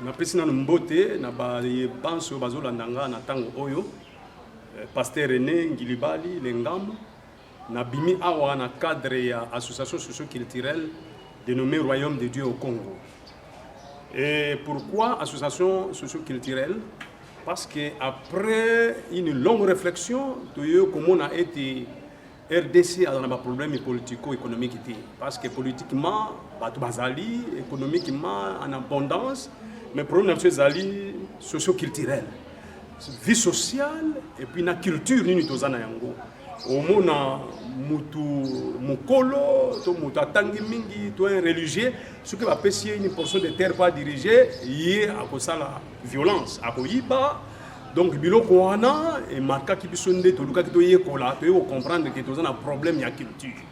na pesi na mbote na ba banso bazolandanga na tango oyo Pasteur René Ngilibali Lengam na bimi awa na cadre ya association socio-culturelle dénommée Royaume de Dieu au Congo. Et pourquoi association socio-culturelle? Parce que après une longue réflexion, comment on a été RDC dans un problème politico-économique. Parce que politiquement, bazali, économiquement en abondance, mais le problème c'est socio-culturel. Vie sociale et puis la culture ni tozana yango. Omona mutu mukolo, to mutu atangi mingi, to un religieux, ce qui va pêcher une portion de terre pas dirigée, yé à cause de la violence, à koyiba. Donc biloko wana et marka ki bisonde to luka ki to yekola, to yo comprendre que tozana problème ya culture.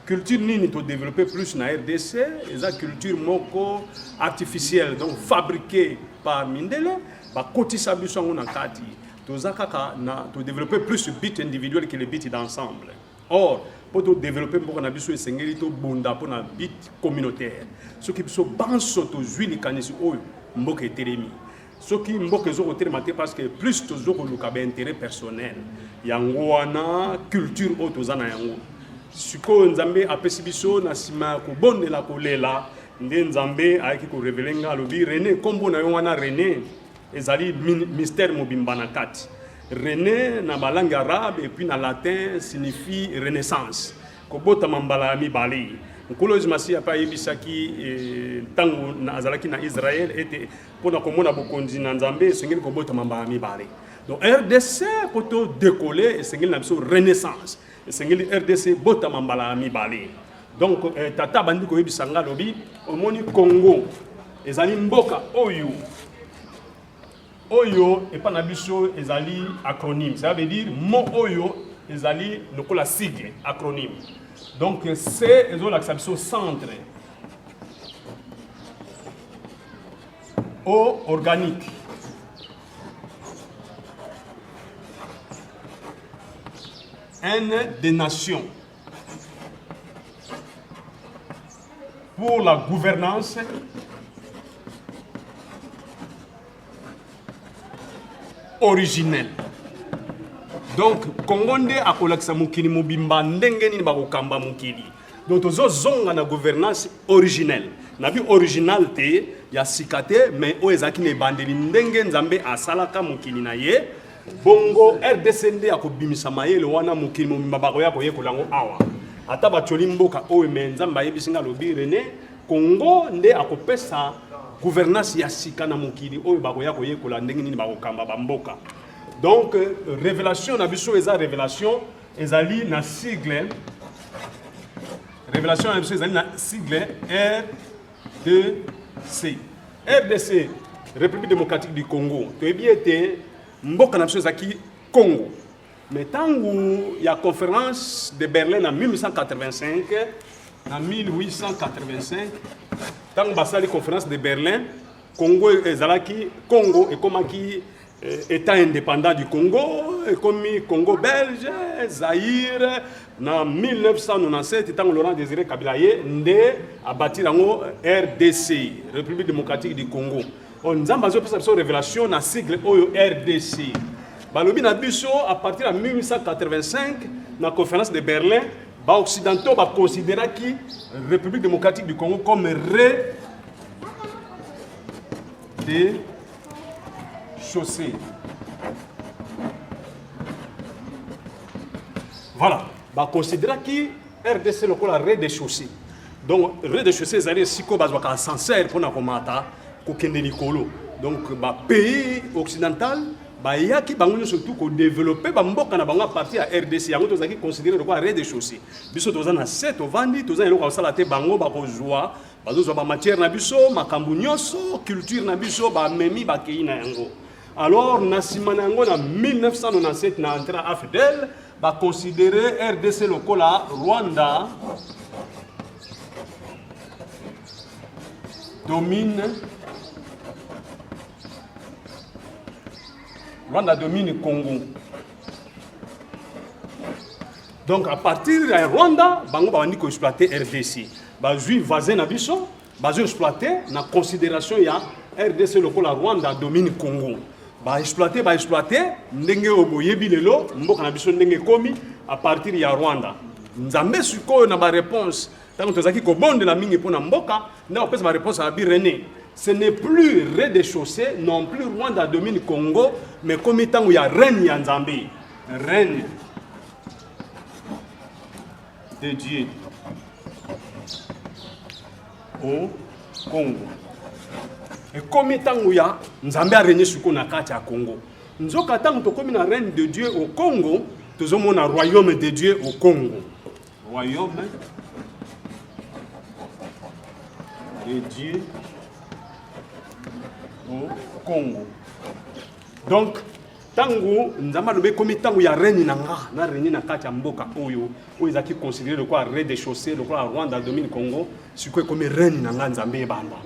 Culture ni to développer plus na RDC, et la culture moko artificielle, donc fabriquée par Mindele. Ba kotisa biso ngona kati tozaka na to développer plus le bit individuel que le bit d'ensemble. Or pour to développer mboko na biso esengeli to bunda pour na bit communautaire. Ce qui biso banso to zwili kanisi oyo mboka etelemi. Ce qui mboka ezo kotelemate parce que plus to zo ko luka ba intérêt personnel. Yango wana culture o tozana yango. Siko nzambe apesi biso na sima ko bondela kolela nde nzambe ayaki ko revelenga lobi René kombo na yo wana René ezali mystère mobimba na kati. René na langue arabe et puis na latin signifie renaissance. Kobota mambala mibali. Nkolozi masi apa yebisaki tango na azalaki na Israël était pona komona bokonzi na nzambe sengeli kobota mambala mibali. Donc RDC poto décoller et sengeli na biso renaissance. Sengeli RDC bota mambala mibali. Donc tata bandi ko yebisanga lobi omoni Congo ezali mboka oyo Oyo et pas nabiso ezali acronyme. Ça veut dire mo oyo ezali lokola sigle acronyme. Donc c'est ezo l'axabso centre. O organique. N des nations. Pour la gouvernance originel. Donc Kongonde akolakisa mukili mobimba ndenge nini bakokamba mukili. Donc tozo zonga na gouvernance originelle. Na bi originalité ya sikate mais oezaki ne bandeli ndenge nzambe asalaka mukili na ye. Bongo RDC nde akobimisa mayele wana mukili mobimba bakoya koyekolango awa. Ata bacholi mboka oyo nzambe ayebisinga lobi René Congo nde akopesa gouvernance ya sika na mokili oyo bakoya koyekola ndenge nini bakokamba bamboka. Donc révélation na biso eza révélation ezali na sigle révélation na biso ezali na sigle RDC. RDC République démocratique du Congo. Toyebi ete mboka na biso ezaki Congo. Mais tango ya conférence de Berlin en 1885 en 1885 tant basali conférence de Berlin, Congo ezalaki Congo et comme qui état indépendant du Congo, comme Congo belge, Zaïre, en 1997 tant Laurent Désiré Kabila ndé a bâti lango RDC, République démocratique du Congo. On nzamba zo pesa révélation na sigle oyo RDC. Balobi na biso à partir de 1885 na conférence de Berlin. Les Occidentaux considèrent la République démocratique du Congo comme rez-de-chaussée. Voilà. Ils considèrent que RDC est le rez-de-chaussée. Donc, rez-de-chaussée, c'est si on a un ascenseur pour nous. Donc, le pays occidental, il y a qui surtout ko développer mboka na bango parti à RDC yango tozaki considérer le rez-de-chaussée biso tozana 7 ovandi tozana eloko sala te bango bakozwa bazozwa ba matière na biso makambu nyonso culture na biso ba memi ba kei na yango. Alors na simana yango na 1997 na entrée à Fidel ba considérer RDC lokola Rwanda domine Congo. Donc à partir de Rwanda, bango ba ndiko exploiter RDC. Ba juif voisin na biso, ba exploiter na considération ya RDC lokola Rwanda domine Congo. Exploiter, ndenge oboyebi lelo, mboka na biso ndenge komi à partir ya Rwanda. Nzambe suko na ba réponse. Tant que tozaki ko bonde la mingi pona mboka, na opesa ba réponse à René. Ce n'est plus rez-de-chaussée, non plus Rwanda domine Congo, mais comme tant où il y a règne ya Nzambe. Règne de Dieu au Congo. Et comme tant où il y a Nzambe a régné sur na kati ya Congo. Nzoka tant to comme na règne de Dieu au Congo, tous mon royaume de Dieu au Congo. Royaume de Dieu au Congo. Donc tango nzamba lobe komi tango ya règne nanga na règne na kati ya mboka oyo ezaki considéré le quoi rez-de-chaussée le quoi Rwanda domine Congo sikoy comme règne nanga nzambe banda.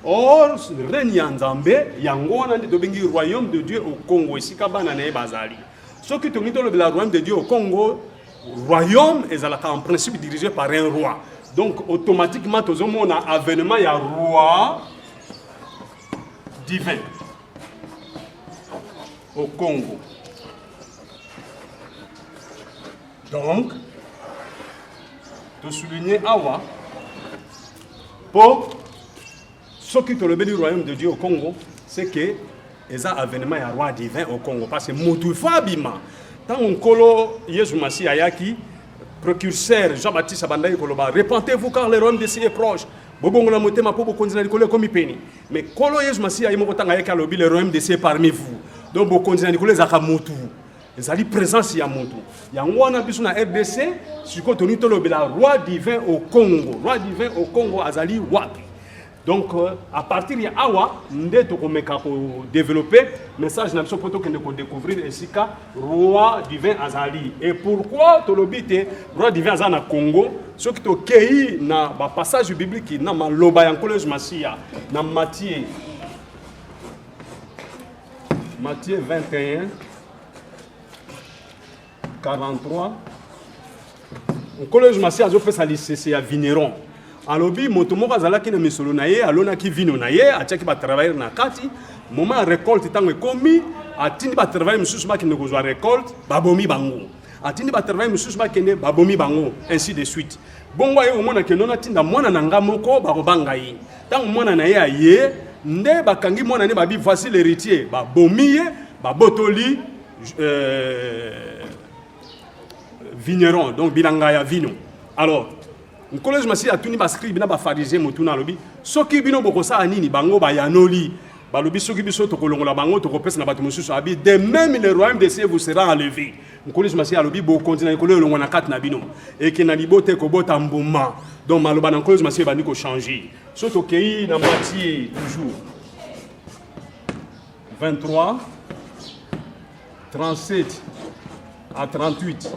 Or règne ya nzambe yango wana ndi tobengi royaume de Dieu au Congo esika bana na bazali. Soki to ngito le royaume de Dieu au Congo, royaume ezalaka en principe dirigé par un roi. Donc automatiquement tozomona avènement ya roi divin au Congo. Donc, de souligner Awa, pour ceux qui ont le royaume de Dieu au Congo, c'est que les avènements à roi divin au Congo. Parce que Moutou Fabima, tant on colo Yesu Massi Ayaki, précurseur Jean-Baptiste Abandaï Koloba, répentez-vous car le royaume de Dieu est proche. Bobo na motema po bokonzina likolo comme peni. Mais kolo Yesu Massi Ayaki mokotanga ayaki alobi le royaume de Dieu parmi vous. Donc bokonzina likolo zaka Moutou. Ezali présence ya Moutou. Yango wana biso na RDC, siko toni to lobela roi divin au Congo. Roi divin au Congo azali wapi. Donc à partir de Awa, nous devons développer le message de pour découvrir ici roi divin Azali. Et pourquoi tu le roi divin Azali au Congo? Ce qui est dans le passage biblique, dans Matthieu 21, 43. Le collège Massia a fait sa lycée à Vigneron. Alobi motomo kazala ki na misolo na ye alona ki vino na ye atiaki ba travailler na kati moment récolte tango ekomi atindi ba travailler mususu ba kende kozwa récolte babomi bango atindi ba travailler mususu ba kende babomi bango ainsi de suite bongo ye omona ke nona tinda mwana na nga moko ba kobanga ye tango mwana na ye aye nde bakangi mwana ne babi voici l'héritier babomi ye babotoli vigneron donc bilanga ya vino. Alors le collège Massi a tuni ba scribe na ba pharisien motuna lobi soki bino bokosa anini bango ba yanoli ba lobi soki biso to kolongola bango to kopesa na bato mosusu abi de même le royaume de Dieu vous sera enlevé. Le collège Massi a lobi bo continue kolongola longo na kat na bino et que na libote ko bota mbuma donc maloba na collège Massi ba ni ko changer soto kei na Matthieu toujours 23 37 à 38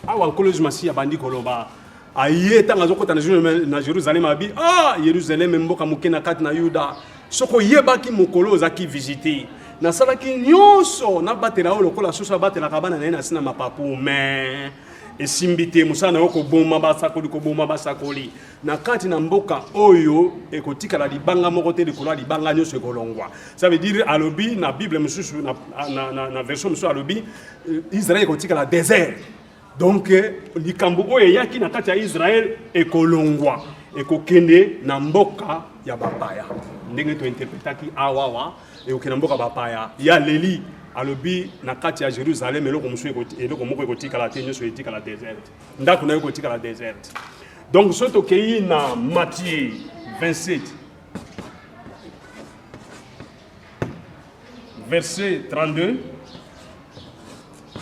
awa collège Massi a bandi koloba aye tanga zokota na Jérusalem abi Jérusalem mboka mukena kati na Yuda soko yebaki mokolo zaki visiter na salaki nyonso na batela o lokola soso batela kabana na sina mapapu mais esimbite musana yoko boma basakoli ko boma basakoli na kati na mboka oyo ekotika la libanga moko te likolo libanga nyonso ekolongwa. Ça veut dire alobi na Bible mususu na version mususu alobi Israël ekotika la désert. Donc likambo oyo yaki na kati ya Israël ekolongwa ekokende na mboka ya bapaya ndenge to interpretaki awawa ekokende na mboka bapaya ya leli alobi na kati ya Jérusalem eloko musu eloko moko ekotika la tenyo so etika la désert ndako na ekotika la désert. Donc soto kei na Matthieu 27 verset 32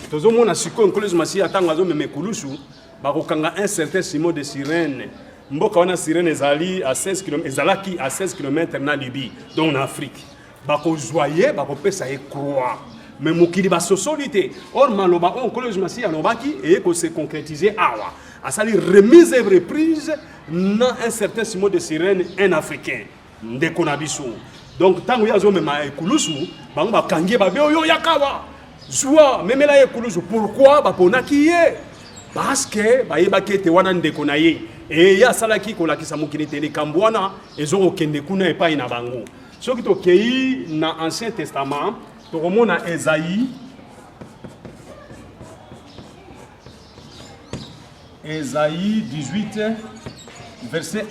Tozo mona siko collège Massi atanga zo meme kulusu bakokanga un certain Simon de Cyrène mboka wana Cyrène ezali à 16 km ezalaki à 16 km na Libye donc en Afrique bakozwaye bakopesa e croix mais mokili ba sosolité or maloba on collège Massi alobaki et ko se concrétiser awa asali remise et reprise na un certain Simon de Cyrène un africain ndeko na biso donc tango yazo mema e kulusu bango bakangie babe oyo yakawa Soit, même là, pourquoi baponaki ye? Parce que bayebaki ete wana ndeko na ye. Et ya salaki kolaki samukini tele kambwana ezo kende kuna epai na bango. Ce qui est dans l'Ancien Testament, tu remontes à Ésaïe. Ésaïe 18, verset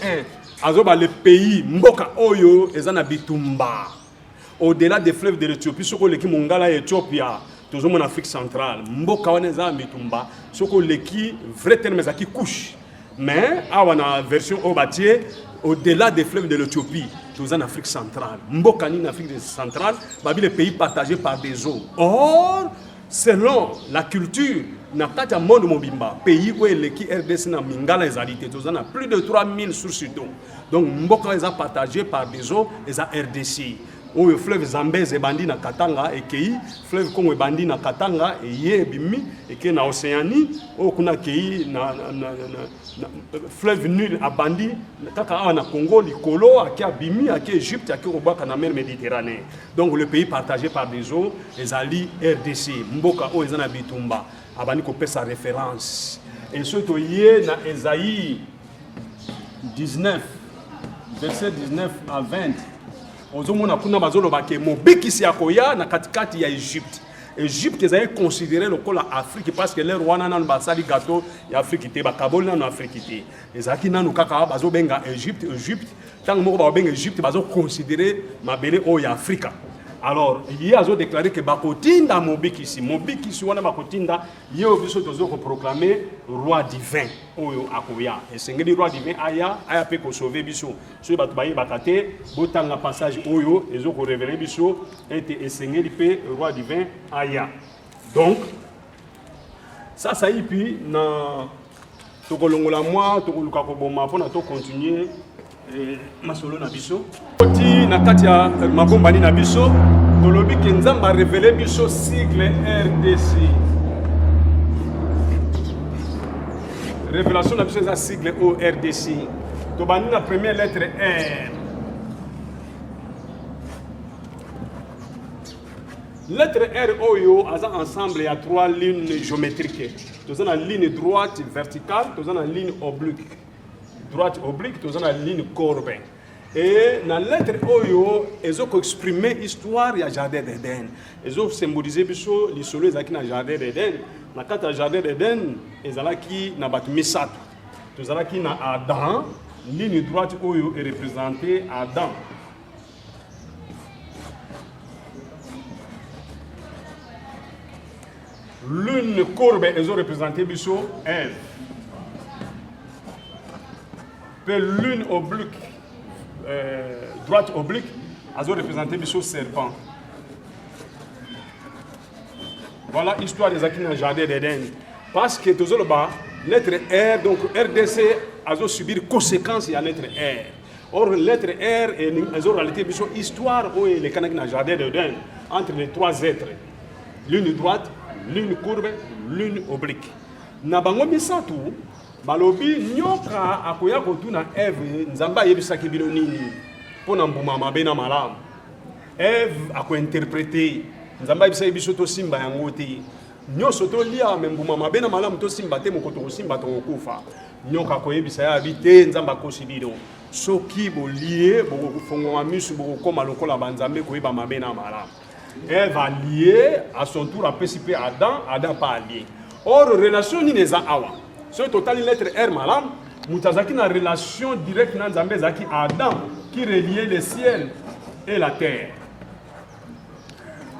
1. Azoba le pays, Mboka Oyo, Ezana Bitumba. Au-delà des fleuves de l'Éthiopie, ce qui est Mongala Éthiopie, toujours en Afrique centrale. Mboka Oneza Bitumba, ce qui est vrai terme, c'est qui couche. Mais, à la version Obatier, au-delà des fleuves de l'Éthiopie, toujours en Afrique centrale. Mboka ni en Afrique centrale, le pays partagé par des eaux. Or, selon la culture, na kati ya monde mobimba pays où eleki RDC na mingala ezalité tozana plus de 3000 sources d'eau. Donc mboka eza partagé par des eaux eza RDC. Oyo fleuve Zambeze ebandi na Katanga ekei, fleuve Congo ebandi na Katanga eye bimi eke na Océanie, o kuna kei na fleuve Nil abandi kaka awa na Congo likolo aki abimi aki Égypte aki obaka na mer Méditerranée. Donc le pays partagé par des eaux ezali RDC. Mboka o eza na bitumba abani ko pesa référence. Et surtout yé na Ésaïe 19 verset 19 à 20. Ozomona kuna bazolo bake mobikisi akoya na katikati ya Égypte. Égypte est considéré le col Afrique parce que les Rwanda nan basali gâteau ya Afrique te ba kabol nan Afrique te. Ezaki nanu kaka bazo benga Égypte tant mo ba benga Égypte bazo considéré mabele o ya Afrique. Alors, il a déclaré que Bakotinda Mobikisi wana Bakotinda, il a proclamé roi divin. Oyo akoya. Et c'est le roi divin aya peut sauver biso. So batubaye bakate, botanga passage oyo, ils ont révélé biso et sengeli pe roi divin aya. Donc, ça y puis na tokolongola moi, tokoluka koboma pona to continuer masolo na biso. Oti na kati ya mabombani na biso, tolobi ke Nzambe a révélé biso sigle RDC. Révélation na biso za sigle o RDC. To bani na première lettre R. Lettre R oyo aza ensemble il y a 3 lignes géométriques. Toza na ligne droite verticale, toza na ligne oblique. Droite oblique, toza na ligne courbée. Et dans la lettre Oyo, ils ont exprimé l'histoire du jardin d'Éden. Ils ont symbolisé l'histoire du jardin d'Éden. Dans le jardin d'Éden, ils ont qui na bat Misat. Ils ont qui na Adam. Ligne droite Oyo est représentée Adam. Ligne courbe, ils ont représenté Ève. Puis l'une oblique. Droite oblique, a représenté le serpent. Voilà l'histoire des acquis dans le jardin d'Éden. Parce que tout ça, lettre R, donc RDC, a subi des conséquences de la lettre R. Or, la lettre R est en réalité l'histoire où les canaux dans le jardin d'Éden, entre les 3 êtres. L'une droite, l'une courbe, l'une oblique. Nabango misatu. Balobi nyoka akoya kotuna Eve nzamba yebisaki bino nini pona mbuma mabe na malamu. Eve akointerpréter nzamba yebisaki biso to simba yango te. Nyoso to lia mbuma mabe na malamu to simba te mokoto simba to okufa. Nyoka koyebisa ya bite nzamba kosidino. Soki bolie boko kufongwa misu boko koma lokola banzambe koyeba mabe na malamu. Eve a lié à son tour a participer Adam pas lié. Or relation ni neza awa. Ce total lettre R malam, mutazaki na relation directe na Nzambe zaki Adam qui reliait le ciel et la terre.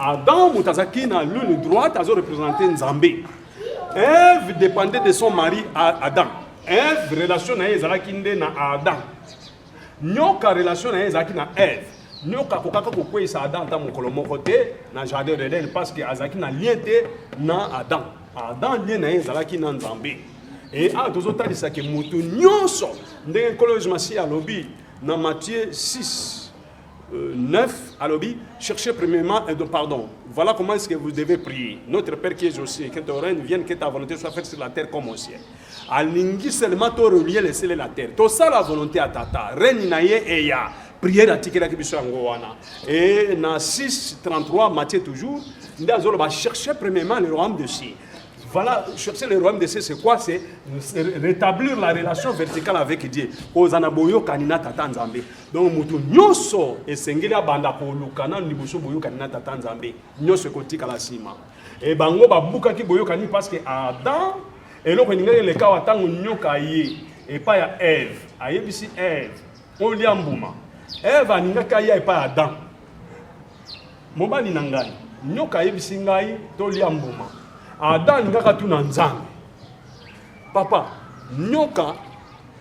Adam mutazaki na lune droite a représenté Nzambe. Ève dépendait de son mari Adam. Ève relation na ezalaki nde na Adam. Nyoka relation na ezalaki na Ève. Nyoka kokaka kokwesa Adam ta mokolo moko te na jardin d'Éden parce que azaki na lien te na Adam. Adam lien na ezalaki na Nzambe. Et à deux autres, il s'agit de Moutou Nyonso. Ndenge Koloj Massi à l'obi, dans Matthieu 6, 9, à l'obi, cherchez premièrement, pardon, voilà comment est-ce que vous devez prier. Notre Père qui est aux cieux, que ton règne vienne, que ta volonté soit faite sur la terre comme au ciel. À l'ingui seulement, tu relié le ciel et la terre. Tout ça, la volonté à tata. Règne naye et ya. Prière à Tikela Kibiso Angoana. Et dans 6, 33, Matthieu toujours, nous allons chercher premièrement le royaume de ciel. Voilà, chercher le royaume de Dieu, c'est quoi? C'est rétablir la relation verticale avec Dieu. Ozanaboyo kanina tata nzambe. Donc mutu nyoso esengeli abanda ko lukana liboso boyo kanina tata nzambe. Nyoso kotika la sima. Et bango babuka ki boyo kani parce que Adam eloko ningeli le kawa tangu nyoka ye et pas ya Ève. Ayebisi Ève. On li ambuma. Ève aningaka ya et pas Adam. Mobali nangai. Nyoka ayebisi ngai to li ambuma. Adam ngaka tu na nzambe. Papa, nyoka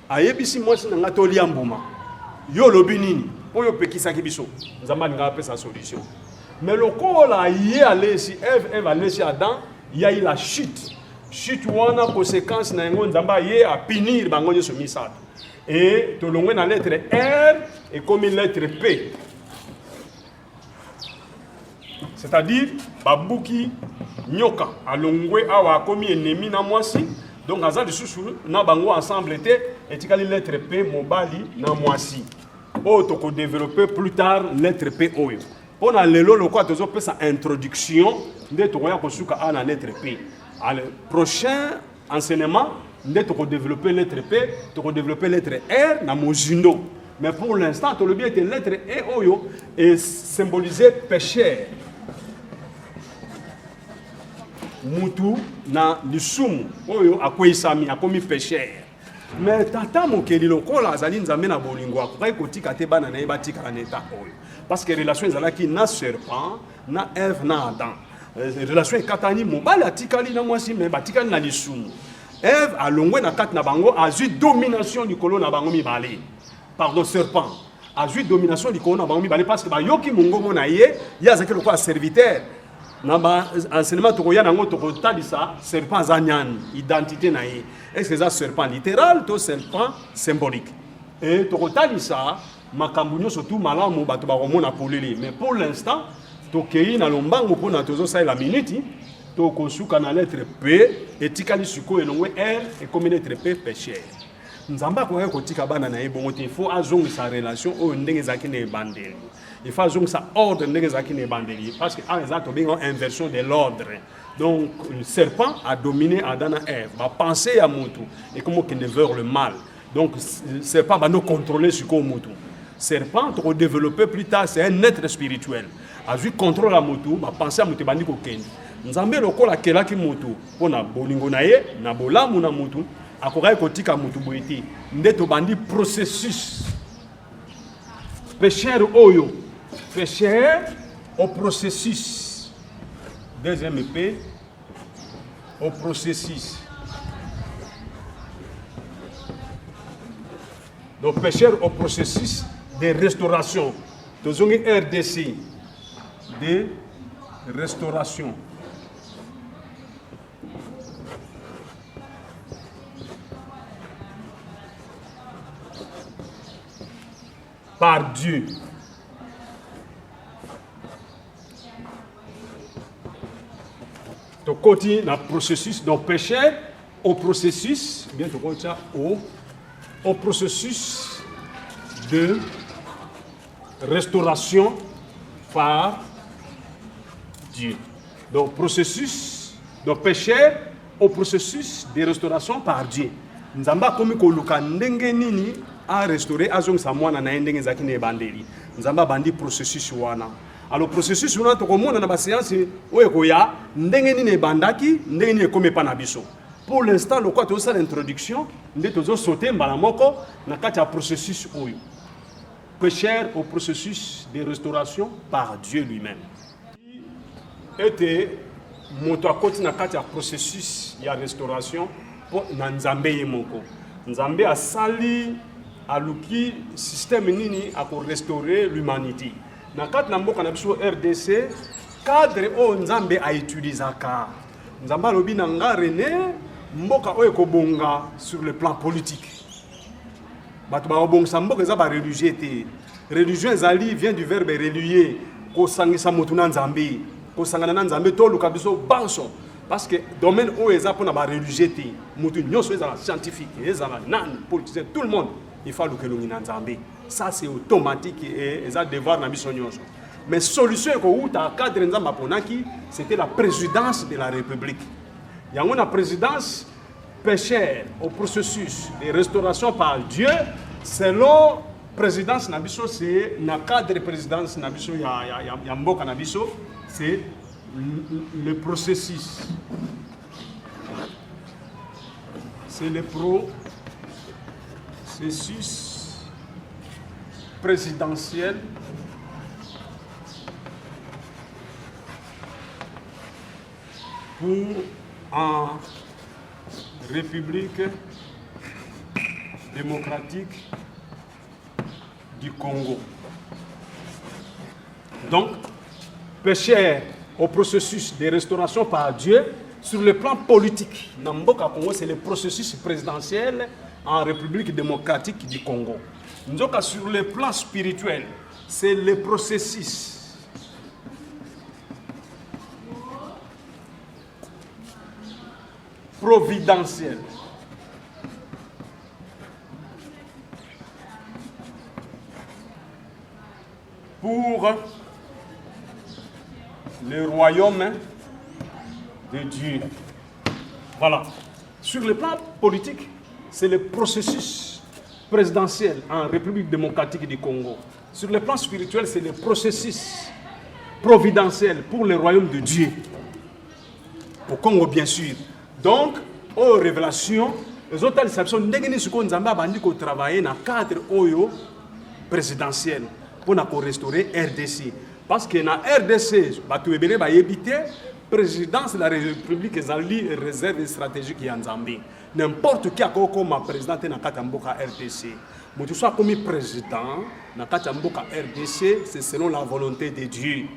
ayebisi mwasi na nga toli ambuma. Yo lobi nini? Oyo pekisaki biso. Nzamba ngaka pesa solution. Mais lokola ye alesi Ève alesi Adam, il y a eu la chute. Chute wana conséquence na ngo nzamba ye a punir bango nyoso misato. Et to longwe na lettre R et comme une lettre P. C'est-à-dire babuki nyoka alongwe awa komi ennemi na mwasi donc aza lisusu na bango ensemble était etikali lettre P mobali na mwasi o to ko développer plus tard lettre P oyo pona lelo lokwa tozo pesa introduction nde to ya kosuka ana lettre P le prochain enseignement nde to ko développer lettre P to ko développer lettre R na mozindo mais pour l'instant to le bien était lettre E oyo et symboliser péché. Mutu na lisumu oyo akwesami akomi pécheur mais tata mokeli lokola azali nzambe na bolingo akokai kotika te bana na ye batika na eta oyo parce que relation ezalaki na serpent na Ève na Adam relation ekatani mobali atikali na mwasi mais batikali na lisumu Ève alongwe na kati na bango azwi domination likolo na bango mibale pardon serpent azwi domination likolo na bango mibale parce que bayoki mongongo na ye azaki lokola serviteur. Naba enseignement tokoya nango tokotalisa serpent zanyan identité na ye est-ce que ça serpent littéral to serpent symbolique et tokotalisa makambo nyonso tout malamu bato bakomona polele mais pour l'instant tokei na lombango pona tozo sa la minute tokosuka na lettre P etikali suko elongwe R et comme lettre P péché nzamba ko kotika bana na ye bongo te faut azongi sa relation o ndenge zaki ne bandeli. Il faut que ça ordre parce que en inversion de l'ordre. Donc le serpent a dominé Adam et Ève, va penser à Moutou et comment qu'il ne veut le mal. Donc le serpent va nous contrôler sur quoi Moutou. Serpent pour développer plus tard c'est un être spirituel. A vu contrôle à Moutou, va penser à Moutou bandi ko ken. Nzambe lokola kelaki Moutou pona bolingo na ye na bolamu na Moutou akokai kotika Moutou boiti ndeto bandi processus pécheur oyo pécheur au processus. Deuxième P au processus. Donc pécheur au processus de restauration. Nous avons une RDC de restauration. Par Dieu. Donc, continue dans le processus, donc péché au processus, bien au processus de restauration par Dieu. Donc, processus, donc péché au processus de restauration par Dieu. Nous avons comme koluka ndenge nini a restaurer azong sa mwana na ndenge zaki ne bandeli. Nous avons bandi processus wana. Alors processus on a to komona na ba séance oyo koya ndenge nini bandaki ndenge nini komepa na biso. Pour l'instant le quoi to ça l'introduction ndé tozo sauter mbala moko na kati ya processus oyo. Pécheur au processus de restauration par Dieu lui-même. Était moto akoti na kati ya processus ya restauration pour na Nzambe yemoko. Nzambe asali aluki système nini a pour restaurer l'humanité. Na kati na mboka na biso RDC cadre o Nzambe a utilisaka. Nzambe alobi na nga René mboka oyo kobonga sur le plan politique. Bato ba obongisa mboka za ba religieux te. Religion ezali vient du verbe relier ko sangisa motu na Nzambe. Ko sangana na Nzambe to luka biso banso parce que domaine o eza pona ba religieux te. Motu nyonso ezala scientifique, ezala nan politicien tout le monde il faut que l'on Nzambe. Ça c'est automatique et ça devoir na biso nyonso. Mais solution ko uta cadre Nzamba ponaki c'était la présidence de la République. Il y a une présidence péchère au processus de restauration par Dieu. Selon présidence Nabiso, c'est le cadre de présidence Nabiso, il y a Mboka Nabiso, c'est le processus. C'est le processus présidentiel pour en République démocratique du Congo. Donc, pécheur au processus de restauration par Dieu, sur le plan politique, dans Mboka Congo, c'est le processus présidentiel en République démocratique du Congo. Donc, sur le plan spirituel, c'est le processus providentiel pour le royaume de Dieu. Voilà. Sur le plan politique, c'est le processus présidentiel en République démocratique du Congo. Sur le plan spirituel, c'est le processus providentiel pour le royaume de Dieu. Au Congo, bien sûr. Donc, aux révélations, les autres exceptions, nous travailler dans le cadre présidentiel pour restaurer RDC. Parce que dans RDC, la présidence de la République est une réserve stratégique en Zambie. N'importe qui a comme président dans le RDC. Mais soit comme président dans le RDC, c'est selon la volonté de Dieu.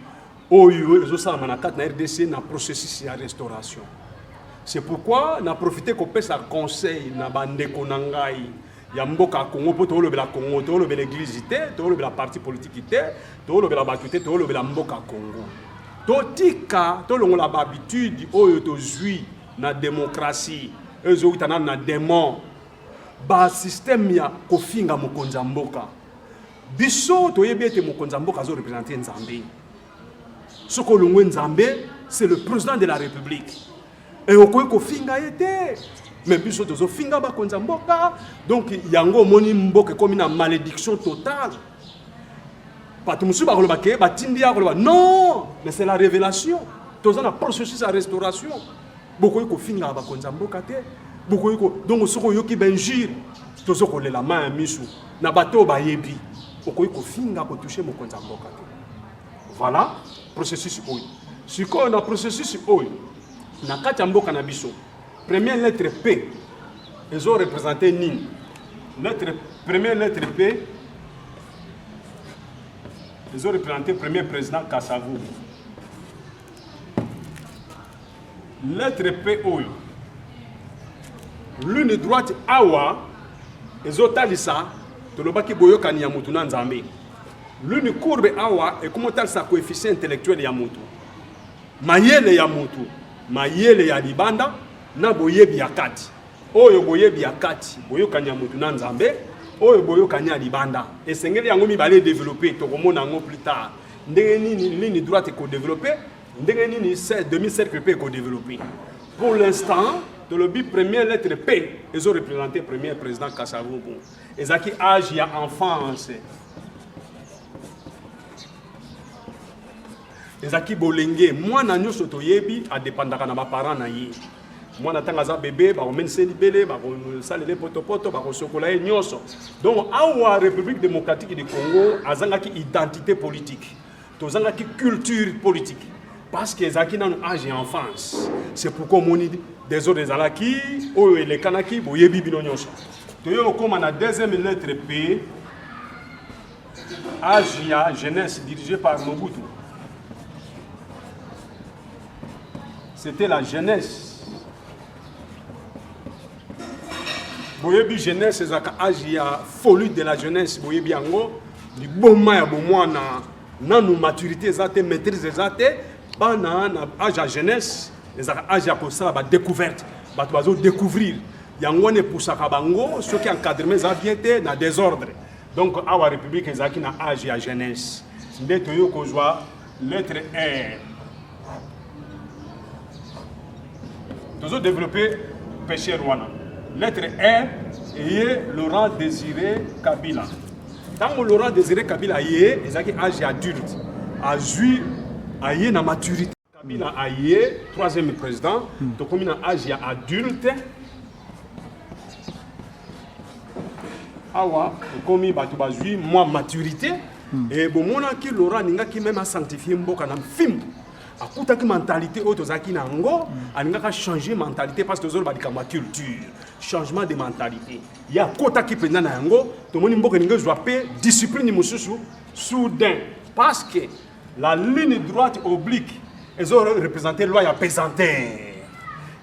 Les autres RDC dans le processus de restauration. C'est pourquoi on a profité qu'on puisse un conseil dans bande konangai ya mboka Congo pour tolo bela Congo tolo bela église tolo bela parti politique tolo bela batuté tolo bela mboka Congo totika tolo la habitude oyo to jui na démocratie ezo utana na démon ba système ya kofinga mokonza mboka biso to yebete mokonza mboka zo représenter Nzambe soko longwe Nzambe c'est le président de la République. Et au quoi finga était mais puis surtout finga ba konza mboka donc yango moni mboka comme une malédiction totale pas tout musu ba koloba ke ba tindia koloba non mais c'est la révélation tous un processus de restauration beaucoup ko finga ba konza mboka te beaucoup ko donc soko yoki benjir tous ko le la main misu na bato ba yebi beaucoup ko finga ko toucher mo konza mboka te voilà processus oyo siko na processus oyo na kati ya mboka na biso première lettre P ils ont représenté nini première lettre P ils ont représenté premier président Kasavubu lettre P oyo l'une droite awa ils ont talisa tolobaki boyokani ya mutu na Nzambe l'une courbe awa et comment talisa coefficient intellectuel ya mutu mayele ya mutu mayele ya libanda na boyebi ya kati oyo boyebi ya kati boyokani ya mutu na Nzambe oyo boyokani ya libanda esengeli yango mibale développer tokomona yango plus tard ndenge nini ligne droite ko développer ndenge nini demi cercle P ko développer pour l'instant dans le but première lettre P ils ont représenté premier président Kasavubu ezaki âge ya enfance ezaki bolenge mwana nyoso toyebi adépendaka na ba parents na ye mwana tanga za bébé ba omense libele ba salele potopoto ba sokola ye nyoso donc awa République démocratique du Congo azangaki identité politique tozangaki culture politique parce que ezaki na âge ya enfance c'est pourquoi moni des autres ezalaki oyo elekanaki boyebi bino nyoso toyo koma na deuxième lettre P âge ya jeunesse dirigée par Mobutu. C'était la jeunesse. Boyebi jeunesse, c'est âge a folie de la jeunesse. Boyebi ango, du bon maïa bon moi na nos maturité zate maîtrise zate, ba na âge à jeunesse, les âge à pour ça ba découverte, ba tu découvrir. Yango ne poussa kabango, ceux qui encadrement za bien té na désordre. Donc awa république ezaki na âge à jeunesse. Ndeto yo ko joie lettre R. Nous avons développé péché Rwanda. Lettre R, et Laurent Désiré Kabila. Tant que Laurent Désiré Kabila est âge adulte, a joué à la maturité. Kabila est troisième président, donc comme il a âge adulte, comme il a joué moins maturité, et bon, mon qui Laurent n'a qui même a sanctifié Mboka dans le film. A kuta ki mentalité autozaki nango aninga changer mentalité parce que zolo badika ma culture changement de mentalité il y a kota ki penda na yango to moni mboka ninga joapé discipline mususu soudain parce que la ligne droite oblique ils ont représenté loi ya pesanteur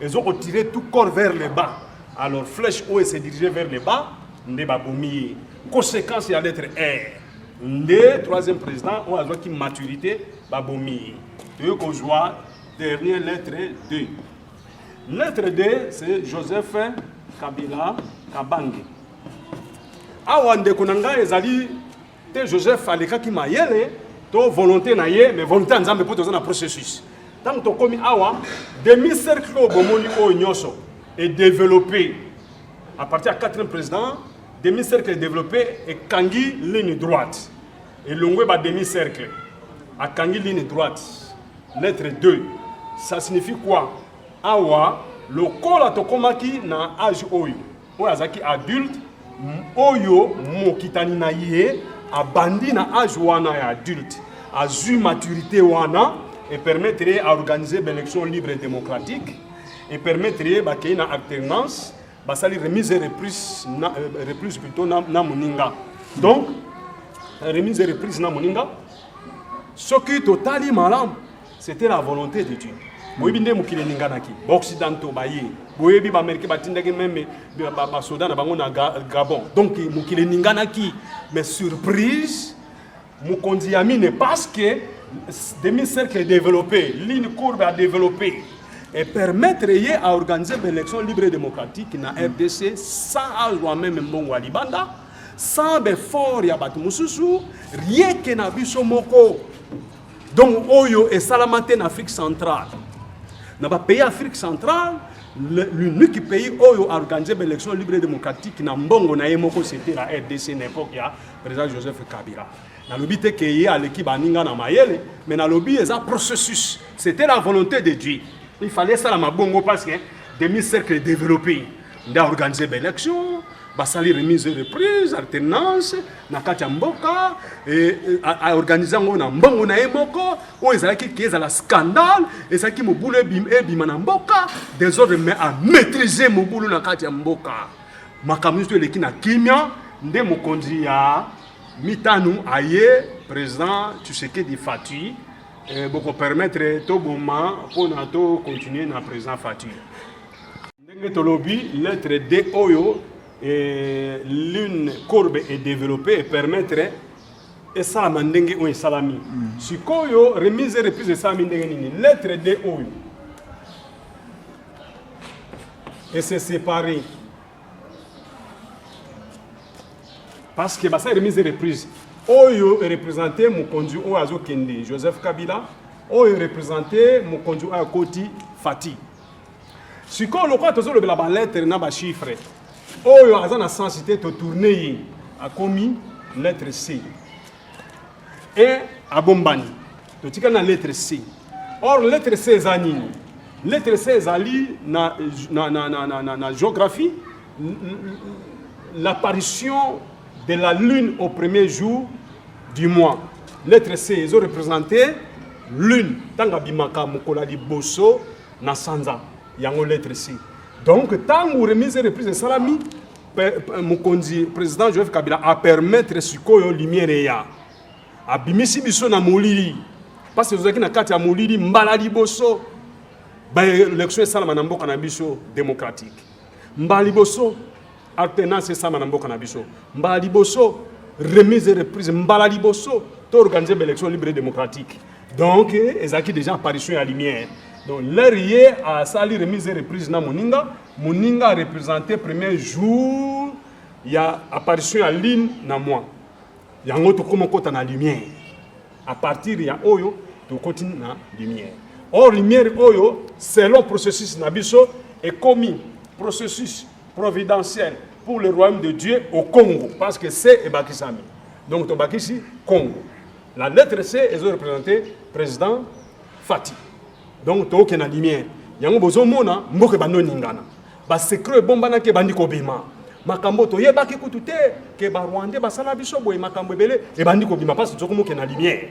ils ont retiré tout corps vers le bas alors flèche où se diriger vers le bas ndé babomi conséquence ya lettre R ndé troisième président on a qui maturité babomi. Dernière lettre 2. Lettre 2, c'est Joseph Kabila Kabange. Awande konanga ezali te Joseph aleka ki mayele to volonté na ye mais volonté nzambe pour toza na processus. Tant to komi awa demi cercle bomoni o nyoso est développé à partir du 4e président demi cercle est développé et kangi ligne droite. Et longwe ba demi cercle a kangi ligne droite. Lettre 2, ça signifie quoi? Awa, le col a tokomaki na âge oyo. Oyazaki adulte, oyo mokitani na ye, abandi na âge wana ya adulte. A zu maturité wana et permettrait à organiser une élection libre et démocratique et permettrait bah qu'il y ait une alternance, bah ça lui remise et reprise plutôt na moninga. Donc remise et reprise na moninga. Ce qui est totalement malam. C'était la volonté de Dieu. Boyebinde mukile ninganaki, occidentaux baye, boyebi ba Amérique batindaki même ba soda na bango na Gabon. Donc mukile ninganaki, mais surprise, mukondi amine parce que demi-cercle est développé, ligne courbe a développé et permettre à organiser une élection libre et démocratique na RDC sans avoir même mbongo alibanda, sans effort ya batu mususu, rien que na biso moko. Donc, Oyo est salamate en Afrique centrale. Dans le pays Afrique centrale, l'unique pays Oyo a organisé une élection libre et démocratique, c'était la RDC à l'époque, il y a le président Joseph Kabila. Dans le but qu'il y a l'équipe Aninga na Mayele, mais dans le but, il y a un processus. C'était la volonté de Dieu. Il fallait ça dans Bongo parce que demi-cercle développé. On a organisé une élection. Basali remise et reprise, alternance, nakati mboka, et à organiser na mbongo na emoko, ou ezalaki qui est la scandale, et ça qui mobulu bima na mboka, désordre mais à maîtriser mobulu nakati mboka. Makamusto eleki na kimia, nde mokonzi ya mitanu aye président Tshisekedi Fati, beaucoup permettre to boma pour na to continuer na président Fati. Ndenge tolobi lettre D oyo et l'une courbe est développée et permettrait et ça mandenge ou salami. Si koyo remise et reprise de salami ndenge lettre D oyo et c'est séparé parce que ça remise et reprise oyo est représenté mon conduit au azo kende Joseph Kabila oyo est représenté mon conduit à Koti Fati. Si koyo le quoi toujours le la lettre na ba chiffre oyo azana sensité to tourner a commis lettre C et a bombani to tika na lettre C. Or lettre C zanini lettre C zali na géographie l'apparition de la lune au premier jour du mois. Lettre C ils ont représenté lune tanga bimaka mokola liboso na sanza yango lettre C. Donc, tant que remise et reprise de salami, le président Joseph Kabila a permettre de lumière ya. A bimisi biso na molili. Parce que vous avez na molili mbalali boso. Ba élection salama na mboka na biso démocratique. Mbali boso alternance salama na mboka na biso. Mbali boso remise et reprise mbalali boso to organiser une élection libre et démocratique. Donc, ezaki déjà apparition à lumière. Donc, l'errier a sali remise et reprise na Moninga. Moninga a représenté le premier jour, il y a apparition en ligne na moi. Il y a un autre comme on na lumière. À partir de Oyo, tu continues na lumière. Or, lumière Oyo, selon le processus nabiso, est commis processus providentiel pour le royaume de Dieu au Congo, parce que c'est Ebakisami. Donc, Tobakisi, Congo. La lettre C est représentée président Fati. Donc, tu as une lumière. Il y a un besoin de mboke bano ningana. Ba secret bombana ke bandiko bima. Makambo to yeba ki kutute ke ba Rwandais ba sala biso boy makambo belé et bandiko bima parce que tu as une lumière.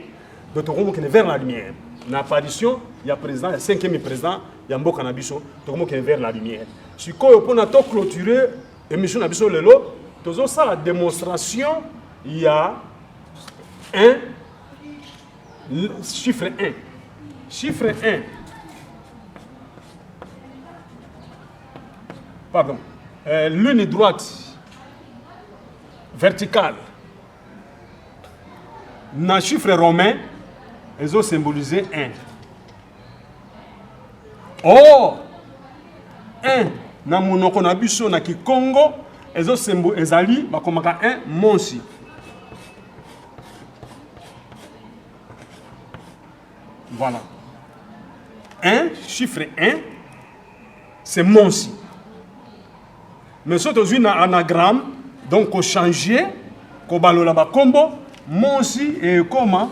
Donc, tu as vers la lumière. L'apparition, il y a président, il y a 5e président, il y a mboka na biso, tu as vers la lumière. Si ko pour na to clôturer émission na biso lelo, tu as ça la démonstration, il y a un chiffre 1. Chiffre 1. Pardon. L'une droite verticale. Dans le chiffre romain, ils ont symbolisé 1. Or, 1, dans mon okonabiso na Kikongo, ils ont symbolisé 1 monsi. Voilà. 1, chiffre 1, c'est monsi. Mais si tu as un anagramme, donc on change, on balola ba combo, monsi et comment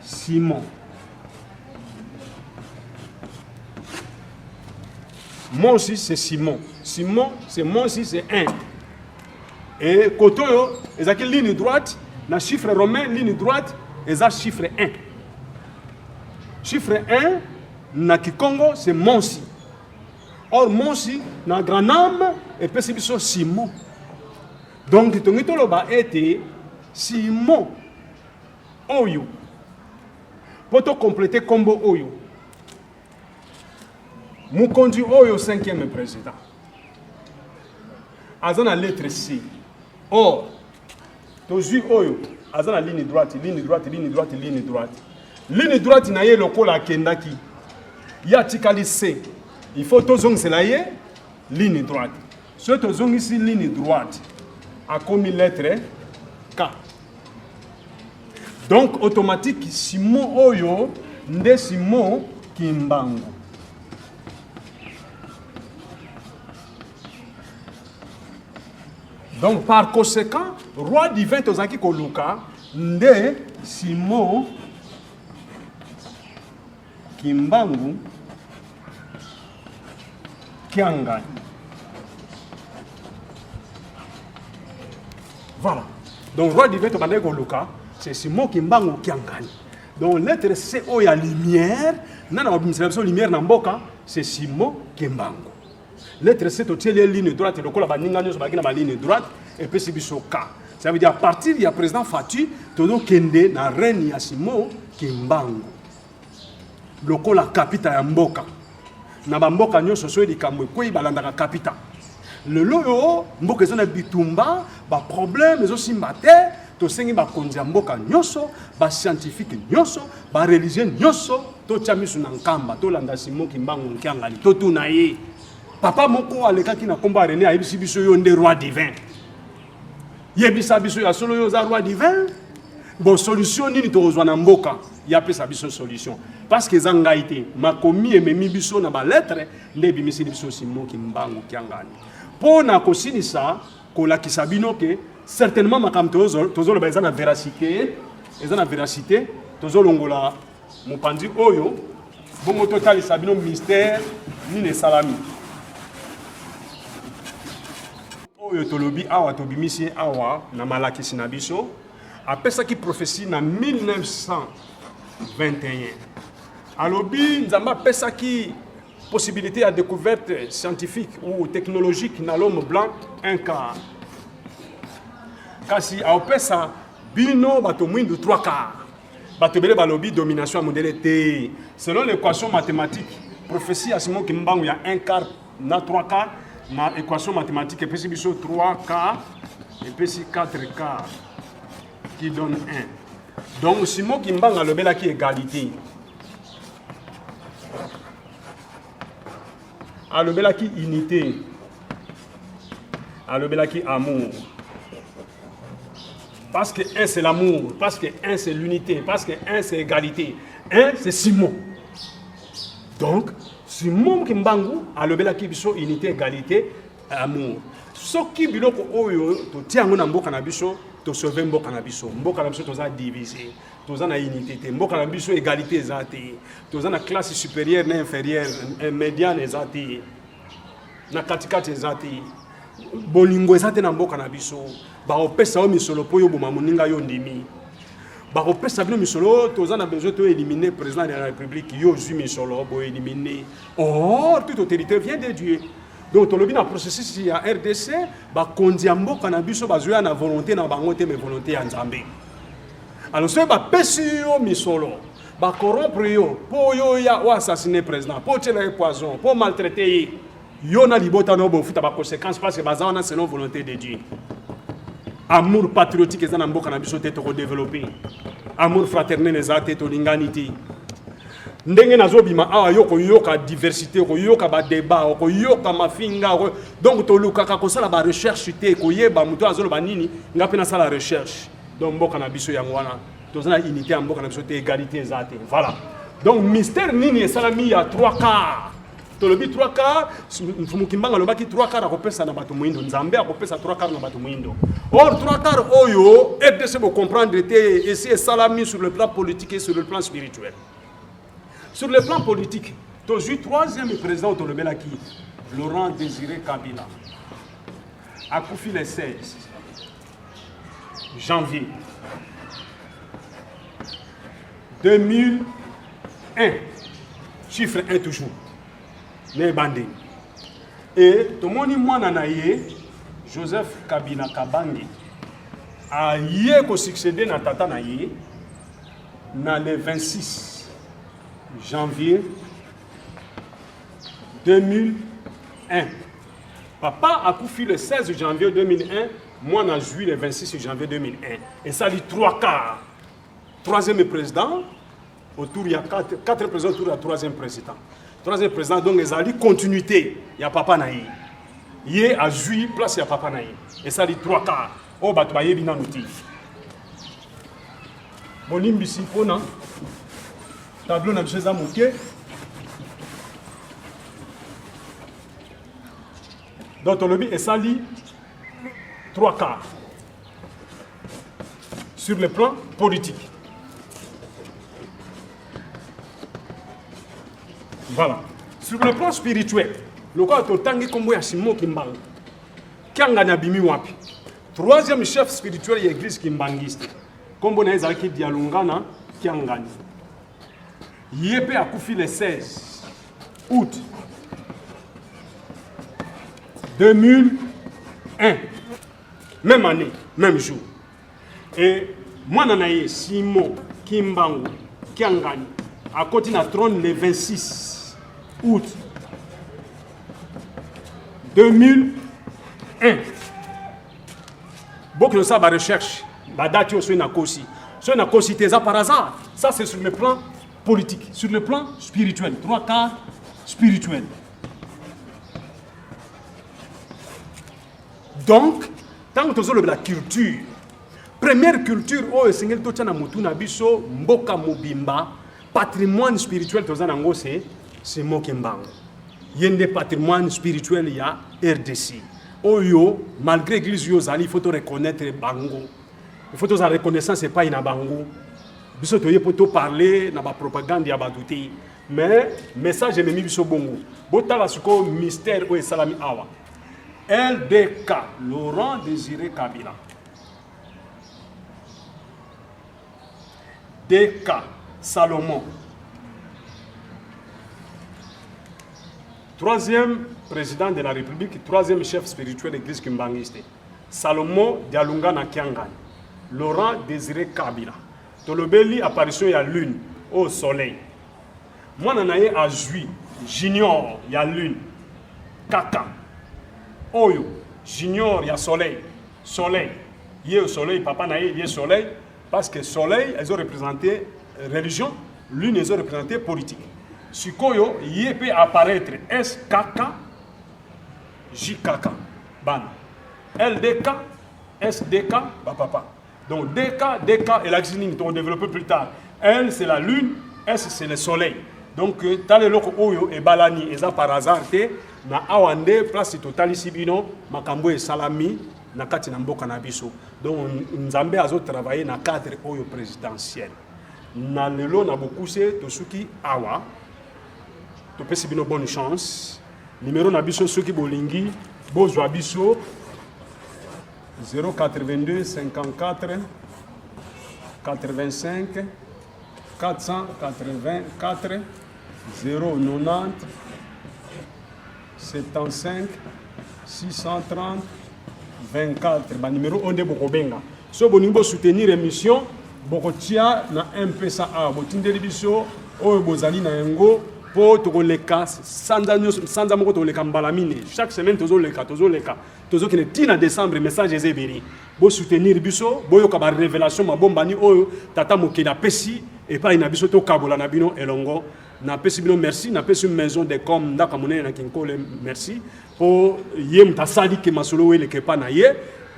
Simon. Monsi c'est Simon. Simon c'est monsi c'est 1. Et Kotoyo, ils ont une ligne droite, dans le chiffre romain, ligne droite, ils ont chiffre 1. Chiffre 1, na Kikongo, c'est Monsi. Or, Monsi, na Granam, et puis c'est Simon. Donc, tu as été Simon. Oyo. Pour te compléter, combo Oyo. Mukonji Oyo, 5e président. Azan la lettre C. Or, tu as Oyo. Azan la ligne droite, ligne droite, ligne droite, ligne droite. Ligne droite, il y a le col à Kendaki. Il y a Tikali C. Il faut que tu aies ligne droite. Si tu as ici ligne droite, a commis lettre K. Donc, automatique, Simon Oyo, nde Simon Kimbangu. Donc, par conséquent, roi divin Tozaki Koluka, nde Simon Kimbangu Kiangani. Voilà. Donc, roi divin Tozaki Koluka, c'est Simon Kimbangu Kiangani. Donc, lettre C, où il y a lumière, dans l'administration lumière, c'est Simon Kimbangu. Lettre C, tu as les lignes droites, le col à la ligne droite, et puis c'est K. Ça veut dire, à partir du président Fati, tu as Kende, na reine ya Simon Kimbangu. Le col à capita Mboka. Na Mboka nyoso so di kamwe kwe balanda capita. Le loyo, Mboka zona bitumba, ba problème, les aussi maté, to sengi ba konzi Mboka nyoso, ba scientifique nyoso, ba religieux nyoso, to chamisu na nkamba, to landa Simon Kimbangu Kiangali, to tunaye. Papa moko aleka ki na komba René ayebisi biso yo nde roi divin. Yebisa biso ya solo yo za roi divin. Bon solution nini to ozwa na mboka, ya pesa biso solution. Parce que zangaité, makomi ememi biso na ba lettre nde bimisi biso Simon Kimbangu Kiangani. Pona kosinisa kolakisa bino ke certainement makamto tozolo ba ezana véracité, tozolongola mopandi oyo bongo total sabino mystère ni ne salami. Oyo tolobi awa tobimisi awa na malakisi na biso apesa ki prophétie na 1921. Alobi nzamba apesa ki possibilité à découverte scientifique ou technologique na l'homme blanc un quart. Kasi apesa bino bato mwindu 3 quarts. Bato bele balobi domination à modalité. Selon l'équation mathématique, prophétie à Simon Kimbangu ya 1 quart na 3 quarts. Na équation mathématique, et puis 3K, et puis 4K, qui donne 1. Donc, Simon Kimbangu a le bel qui égalité. A le bel qui unité. A le bel qui amour. Parce que 1 c'est l'amour, parce que 1 c'est l'unité, parce que 1 c'est égalité. 1 c'est Simon. Donc, Simon Kimbangu alobela ki biso unité égalité amour. Soki biloko oyo to tiango na mboka na biso to sauver mboka na biso. Mboka na biso toza divisé. Toza na unité te. Mboka na biso égalité ezate. Toza na classe supérieure na inférieure, médiane ezate. Na katikati ezate. Bolingo ezate na mboka na biso. Ba opesa o misolo po yo boma moninga yo ndimi. Ba opesa bino misolo toza na besoin to éliminer président de la République yo zui misolo bo éliminer. Oh, toute autorité vient de Dieu. Donc to lobi na processus ya RDC ba kondi ya mboka na biso bazoya na volonté na bango te mais volonté ya Nzambe. Alors so ba pesi yo misolo ba corrompre yo po yo ya o assassiner président po tirer poison po maltraiter yo na libota no bo futa ba conséquences parce que bazana selon volonté de Dieu. Amour patriotique ezana mboka na biso te to développer. Amour fraternel ezate to linganité. Ndenge nazobima awa yoko yoka diversité ko yoka ba débat ko yoka mafinga donc to lukaka ko sala ba recherche te ko yeba muto azolo banini ngapi na sala recherche donc mboka na biso yango wana to zana unité mboka na biso te égalité ezate voilà donc mystère nini esalami ya 3 quarts to lobi 3 quarts mfumu Kimbanga lobaki 3 quarts akopesa na bato muindo Nzambe akopesa 3 quarts na bato muindo or 3 quarts oyo RDC bo comprendre te et c'est salami sur le plan politique et sur le plan spirituel. Sur le plan politique, tu as eu troisième président de l'Obélaki, Laurent Désiré Kabila, a Koufi le 16 janvier 2001, chiffre 1 toujours, les bandés. Et tout le monde m'a Joseph Kabila Kabange a succédé à Tata Naye dans le 26 janvier 2001. Papa a couffé le 16 janvier 2001, moi on joué le 26 janvier 2001. Et ça dit 3 quarts. Troisième président, autour il y a 4 présidents autour du troisième président. Troisième président, donc il y a continuité. Il y a Papa Naï. Il y a joué place il y a Papa Naï. Et ça dit 3 quarts. Oh, bah tu vas y bien noter. Bon, imbécile, non? Tableau n'a pas moqué. Donc, le lobby est sali 3 quarts sur le plan politique. Voilà. Sur le plan spirituel, le cas de Tangi Kombo Simon Kimbang, Kianga Nabimi Wapi, troisième chef spirituel de l'église kimbangiste, Kombo Naizaki Dialungana, Kiangani. Yépé a Koufi le 16 août 2001. Même année, même jour. Et moi, Nanaye Simon Kimbangu Kiangani a continué à trône le 26 août 2001. Beaucoup de ça, la recherche, la date, c'est une cause. C'est une cause, c'est par hasard. Ça, c'est sur le plan politique, sur le plan spirituel, 3 quarts spirituels. Donc, tant que tu as la culture, première culture, oh, c'est que tu as biso mboka mobimba, patrimoine spirituel, c'est Mokembang. Il y a des patrimoine spirituel, il y a RDC. Oh yo, malgré l'église, il faut reconnaître Bango. Il faut que la reconnaissance n'est pas une Bango. Biso toye poto parler na ba propagande ya baduté mais message memi biso bongo botala suko mystère o salami awa LDK Laurent Désiré Kabila DK Salomon troisième président de la République troisième chef spirituel de l'église kimbangiste Salomon Dialunga na Kiangani Laurent Désiré Kabila Tolobeli apparition ya lune au soleil. Moi nanaye a juillet junior ya lune. Kaka. Oyo junior ya soleil. Soleil. Yé au soleil papa naye yé soleil parce que soleil elles ont représenté religion, lune elles ont représenté politique. Sikoyo yé peut apparaître SKK JKK ban. LDK SDK ba papa. Donc DK et l'axinine, on va développer plus tard. L, c'est la lune, S, c'est le soleil. Donc tale loko oyo e balani eza par hasard te na awande place totali sibino makambo e salami na kati na mboka na biso. Donc Nzambe azo travailler na cadre oyo présidentiel. Na lelo na bokuse tosuki awa to pesi bino bonne chance. Numéro na biso soki bolingi bozwa biso 082 54 85 484 090 75 630 24. Ba numéro onde bokobenga. So boningo soutenir émission bokotia na M-Pesa a botindeli biso oyo bozali na yango po tokoleka sanza moko toleka mbalamine. Chaque semaine tozoleka tozokine tina décembre message ezeberi. Bo soutenir biso boyoka ba révélation mabombani oyo tata mokela pesi et pas na biso to kabola na bino elongo na pesi bino merci na pesi maison de com ndaka monene na kinkole merci po ye mtasali ke masolo wele ke pa na ye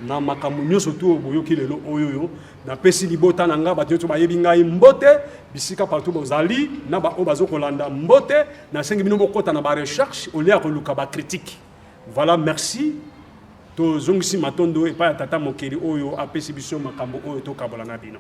na makambo nyonso to boyoki lelo oyoyo na pesi libota na nga bato to bayebi ngai mbote bisika partout bozali na ba obazo kolanda mbote na sengi bino bokota na ba recherche au lieu koluka ba critique. Voilà, merci to zongisi matondo et pas tata mokeli oyo apesi biso makambo oyo to kabola na bino.